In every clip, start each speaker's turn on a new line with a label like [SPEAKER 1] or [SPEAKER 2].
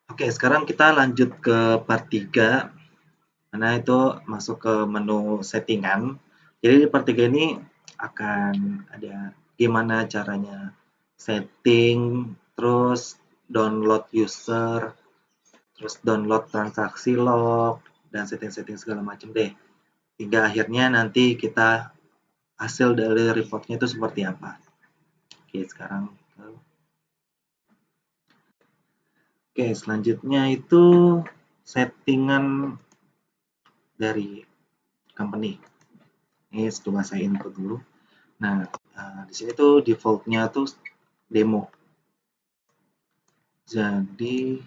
[SPEAKER 1] Oke, sekarang kita lanjut ke part 3, mana itu masuk ke menu settingan. Jadi di part 3 ini akan ada gimana caranya setting, terus download user, terus download transaksi log, dan setting-setting segala macam deh. Hingga akhirnya nanti kita hasil dari reportnya itu seperti apa. Oke, sekarang Oke, selanjutnya itu settingan dari company. Ini coba saya input dulu. Nah, di sini tuh default-nya tuh demo. Jadi,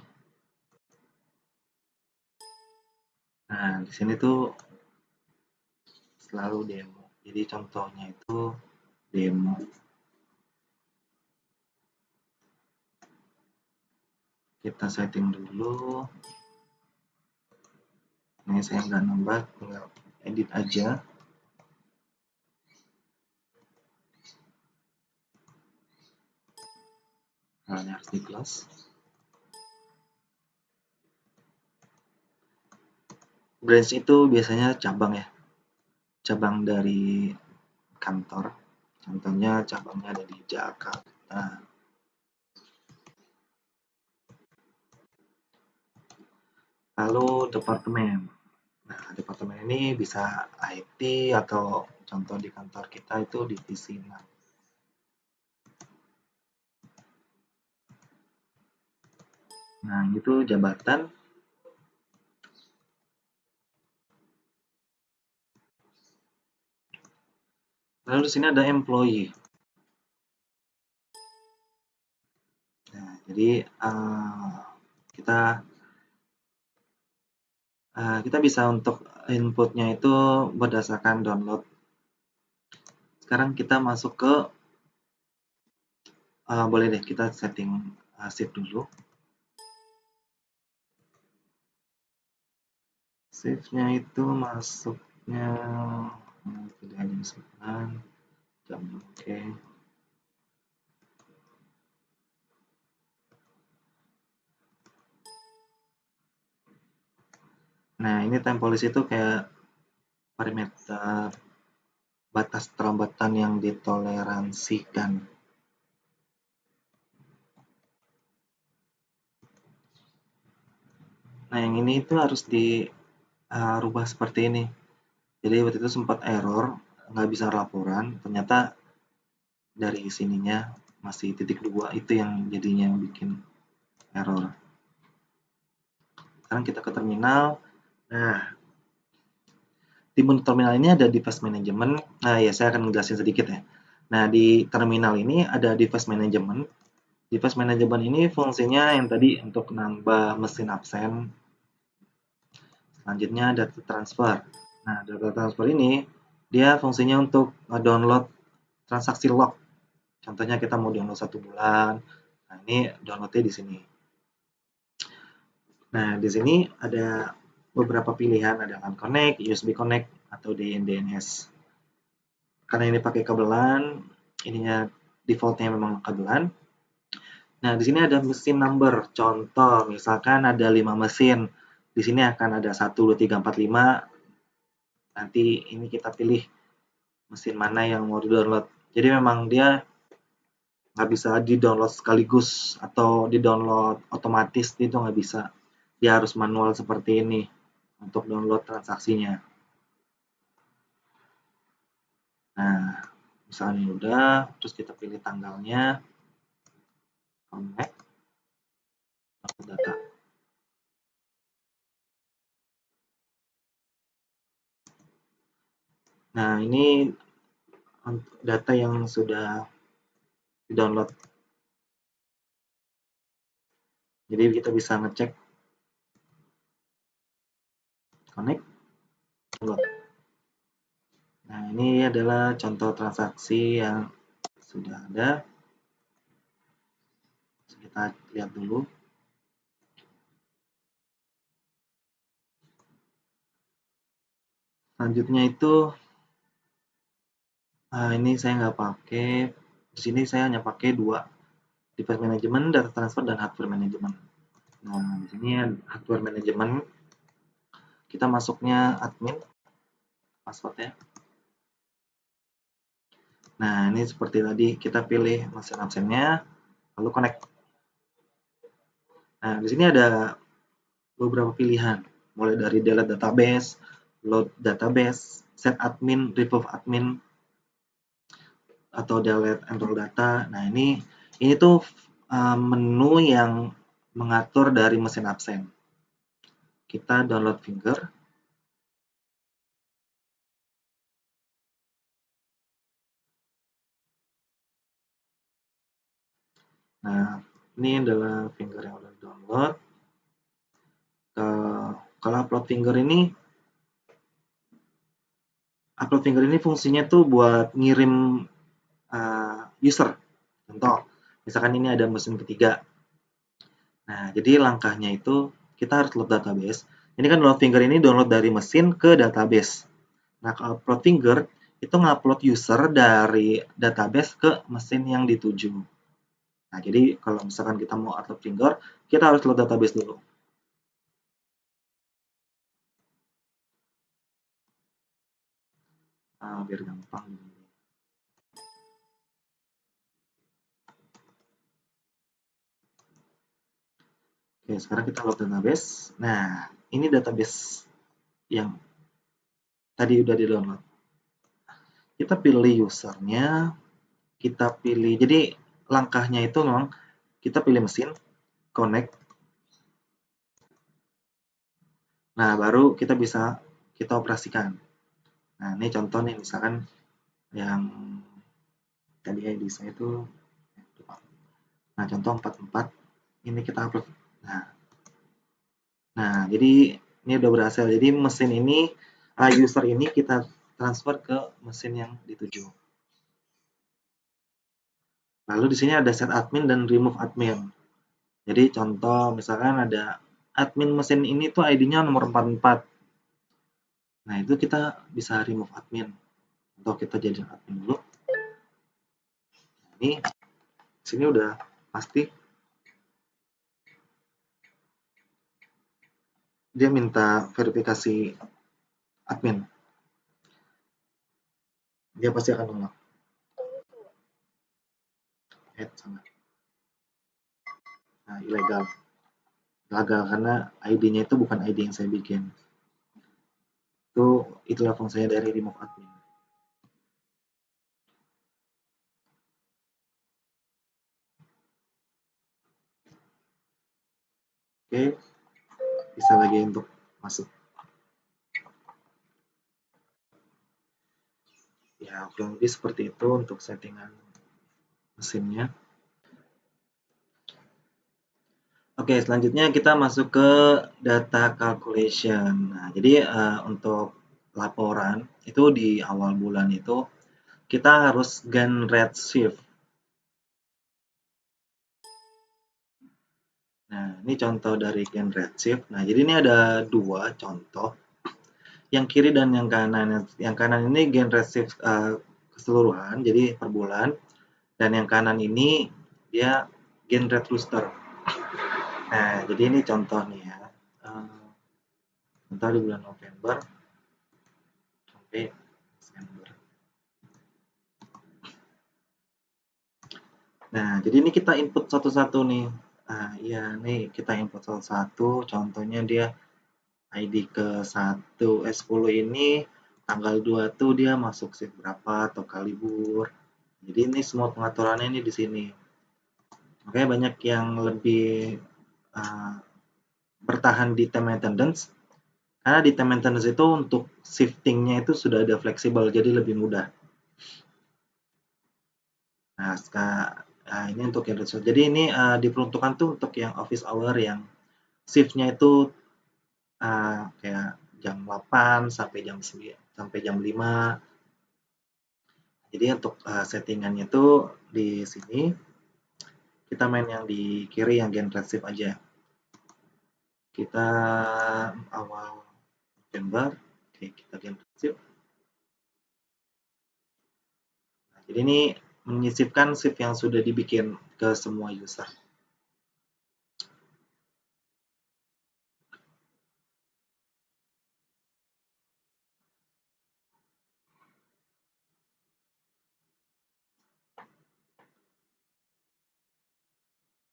[SPEAKER 1] nah di sini tuh selalu demo. Jadi contohnya itu demo. Kita setting dulu. Ini saya nggak nambah, tinggal edit aja. Halnya harus di close. Branch itu biasanya cabang ya. Cabang dari kantor. Contohnya cabangnya ada di Jakarta. Lalu departemen. Nah, departemen ini bisa IT atau contoh di kantor kita itu divisi 6. Nah, itu jabatan. Lalu di sini ada employee. Nah, jadi kita bisa untuk inputnya itu berdasarkan download. Sekarang kita masuk ke boleh deh kita setting shift dulu. Shift-nya itu masuknya pilihan jam 9 jam oke. Nah, ini time policy itu kayak parameter batas perlambatan yang ditoleransikan. Nah, yang ini itu harus dirubah seperti ini. Jadi waktu itu sempat error, nggak bisa laporan, ternyata dari sininya masih titik 2 itu yang jadinya yang bikin error. Sekarang kita ke terminal. Nah, di menu terminal ini ada device management. Nah, ya saya akan menjelaskan sedikit ya. Nah, di terminal ini ada device management. Device management ini fungsinya yang tadi untuk nambah mesin absen. Selanjutnya data transfer. Nah, data transfer ini dia fungsinya untuk download transaksi log. Contohnya kita mau download 1 bulan. Nah, ini downloadnya di sini. Nah, di sini ada beberapa pilihan, ada LAN connect, USB connect, atau DNS. Karena ini pakai kabelan, ininya defaultnya memang kabelan. Nah, di sini ada mesin number. Contoh, misalkan ada 5 mesin. Di sini akan ada 1, 2, 3, 4, 5. Nanti ini kita pilih mesin mana yang mau di-download. Jadi memang dia nggak bisa di-download sekaligus atau di-download otomatis, itu nggak bisa. Dia harus manual seperti ini untuk download transaksinya. Nah, misalnya udah, terus kita pilih tanggalnya, connect, data. Nah, ini data yang sudah di-download. Jadi kita bisa ngecek connect, download. Nah, ini adalah contoh transaksi yang sudah ada. Kita lihat dulu. Selanjutnya itu ini saya nggak pakai. Di sini saya hanya pakai 2, device management, data transfer, dan hardware management. Nah, di sini hardware management, kita masuknya admin, passwordnya. Nah, ini seperti tadi, kita pilih mesin absennya, lalu connect. Nah, di sini ada beberapa pilihan, mulai dari delete database, load database, set admin, remove admin, atau delete enroll data. Nah, ini tuh menu yang mengatur dari mesin absen. Kita download Finger. Nah, ini adalah Finger yang udah download. Kalau upload Finger ini fungsinya tuh buat ngirim user. Contoh, misalkan ini ada mesin ketiga. Nah, jadi langkahnya itu kita harus load database. Ini kan download Finger ini download dari mesin ke database. Nah, kalau upload Finger itu ngupload user dari database ke mesin yang dituju. Nah, jadi kalau misalkan kita mau upload Finger, kita harus load database dulu. Biar gampang. Oke, sekarang kita load database. Nah, ini database yang tadi udah di-download. Kita pilih usernya, kita pilih, jadi langkahnya itu memang kita pilih mesin, connect. Nah, baru kita operasikan. Nah, ini contoh nih, misalkan yang tadi ID saya itu, nah contoh 44, ini kita upload. Nah, jadi ini udah berhasil. Jadi mesin ini, user ini kita transfer ke mesin yang dituju. Lalu di sini ada set admin dan remove admin. Jadi contoh misalkan ada admin mesin ini tuh ID-nya nomor 44. Nah, itu kita bisa remove admin. Atau kita jadi admin dulu. Ini sini udah pasti dia minta verifikasi admin. Dia pasti akan nolak. Sana. Nah, ilegal. Gagal karena ID-nya itu bukan ID yang saya bikin. Itulah fungsinya dari remove admin. Oke, bisa lagi untuk masuk. Ya, kurang lebih seperti itu untuk settingan mesinnya. Oke, selanjutnya kita masuk ke data calculation. Nah, jadi untuk laporan itu di awal bulan itu kita harus gen redshift. Nah, ini contoh dari gen redshift. Nah, jadi ini ada dua contoh, yang kiri dan yang kanan. Yang kanan ini gen redshift keseluruhan, jadi per bulan, dan yang kanan ini dia gen red rooster. Nah, jadi ini contoh nih ya. Contoh di bulan November sampai Desember. Nah, jadi ini kita input satu-satu nih. Nah, iya nih kita input satu-satu. Contohnya dia ID ke 10 ini tanggal 2 tuh dia masuk shift berapa atau libur. Jadi ini semua pengaturannya ini di sini. Makanya banyak yang lebih uh, bertahan di time maintenance. Karena di time maintenance itu untuk shiftingnya itu sudah ada fleksibel, jadi lebih mudah. Nah, ini untuk yang research. Jadi ini diperuntukkan tuh untuk yang office hour yang shiftnya itu kayak jam 8 sampai jam 9, sampai jam 5. Jadi untuk settingannya itu di sini kita main yang di kiri yang gen redshift aja. Kita awal November, oke kita gen redshift. Nah, jadi ini menyisipkan shift yang sudah dibikin ke semua user.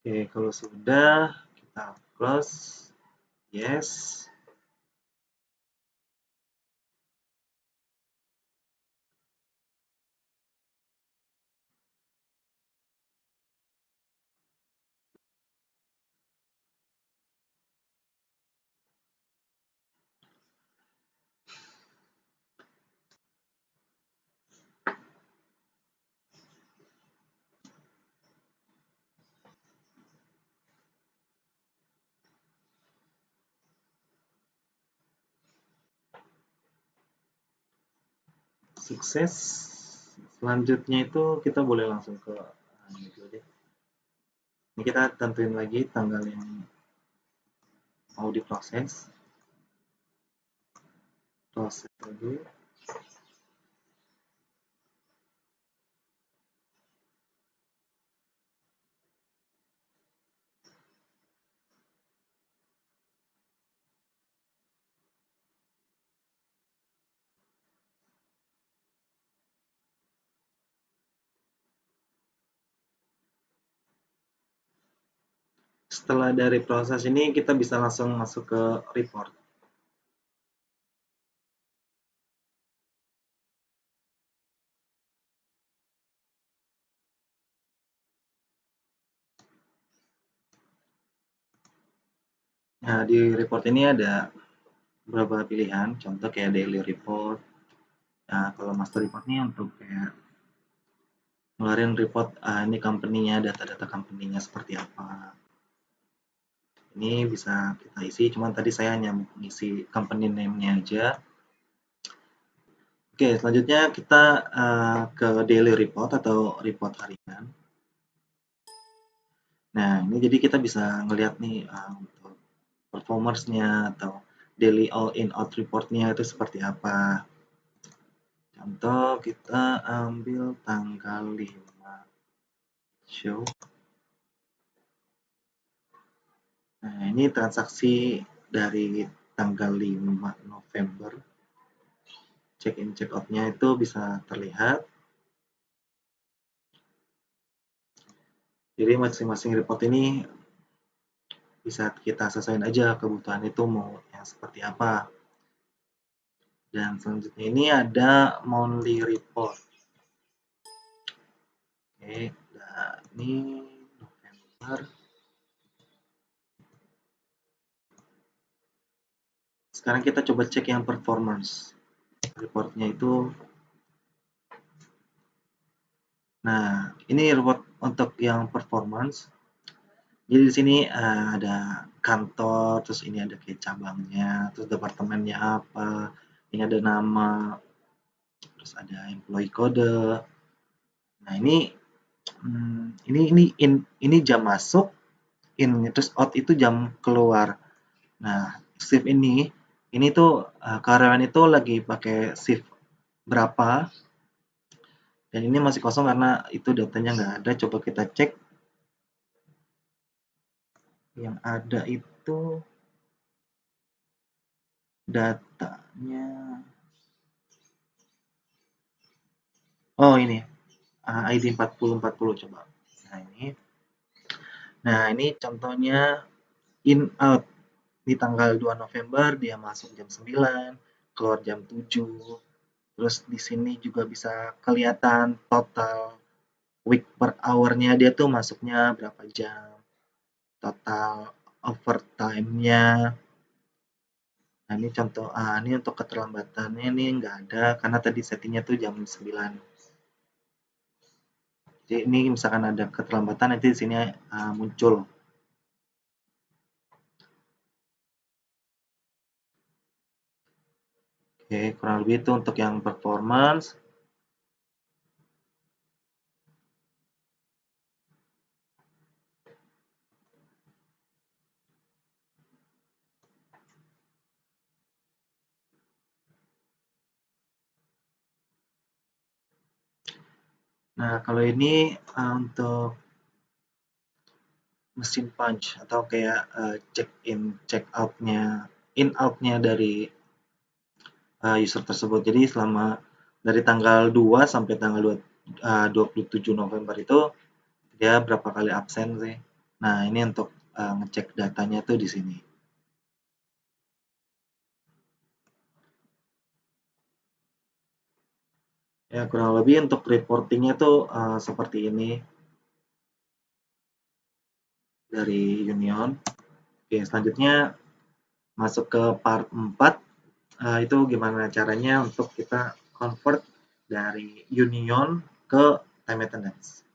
[SPEAKER 1] Oke, kalau sudah kita close. Yes. Sukses. Selanjutnya itu kita boleh langsung ke ini dulu deh. Ini kita tentuin lagi tanggal yang mau diproses. Proses lagi. Setelah dari proses ini kita bisa langsung masuk ke report. Nah, di report ini ada beberapa pilihan, contoh kayak daily report. Nah, kalau master report ini untuk kayak ngeluarin report, ini company-nya, data-data company-nya seperti apa. Ini bisa kita isi, cuman tadi saya hanya mengisi company name-nya aja. Oke, selanjutnya kita ke daily report atau report harian. Nah, ini jadi kita bisa ngelihat nih untuk performance-nya atau daily all in out report-nya itu seperti apa. Contoh kita ambil tanggal 5 show. Nah, ini transaksi dari tanggal 5 November. Check-in check out-nya itu bisa terlihat. Jadi masing-masing report ini bisa kita sesuaikan aja kebutuhan itu mau yang seperti apa. Dan selanjutnya ini ada monthly report. Oke, nah ini November. Sekarang kita coba cek yang performance. Reportnya itu. Nah, ini report untuk yang performance. Jadi di sini ada kantor, terus ini ada kayak cabangnya, terus departemennya apa, ini ada nama, terus ada employee code. Nah ini jam masuk, in terus out itu jam keluar. Nah shift ini tuh karyawan itu lagi pakai shift berapa, dan ini masih kosong karena itu datanya nggak ada. Coba kita cek yang ada itu datanya. Oh ini ID 4040 coba. Nah ini contohnya in out di tanggal 2 November dia masuk jam 9, keluar jam 7. Terus di sini juga bisa kelihatan total week per hour-nya dia tuh masuknya berapa jam, total overtime-nya. Nah ini contoh, ini untuk keterlambatannya ini nggak ada karena tadi settingnya tuh jam 9. Jadi ini misalkan ada keterlambatan nanti di sini muncul. Oke, kurang lebih itu untuk yang performance. Nah, kalau ini untuk mesin punch atau kayak check in, check out-nya, in out-nya dari user tersebut. Jadi selama dari tanggal 2 sampai tanggal 27 November itu dia berapa kali absen sih. Nah, ini untuk ngecek datanya tuh di sini. Ya, kurang lebih untuk reportingnya tuh seperti ini dari Union. Oke, selanjutnya masuk ke part 4. Itu gimana caranya untuk kita convert dari Union ke time attendance.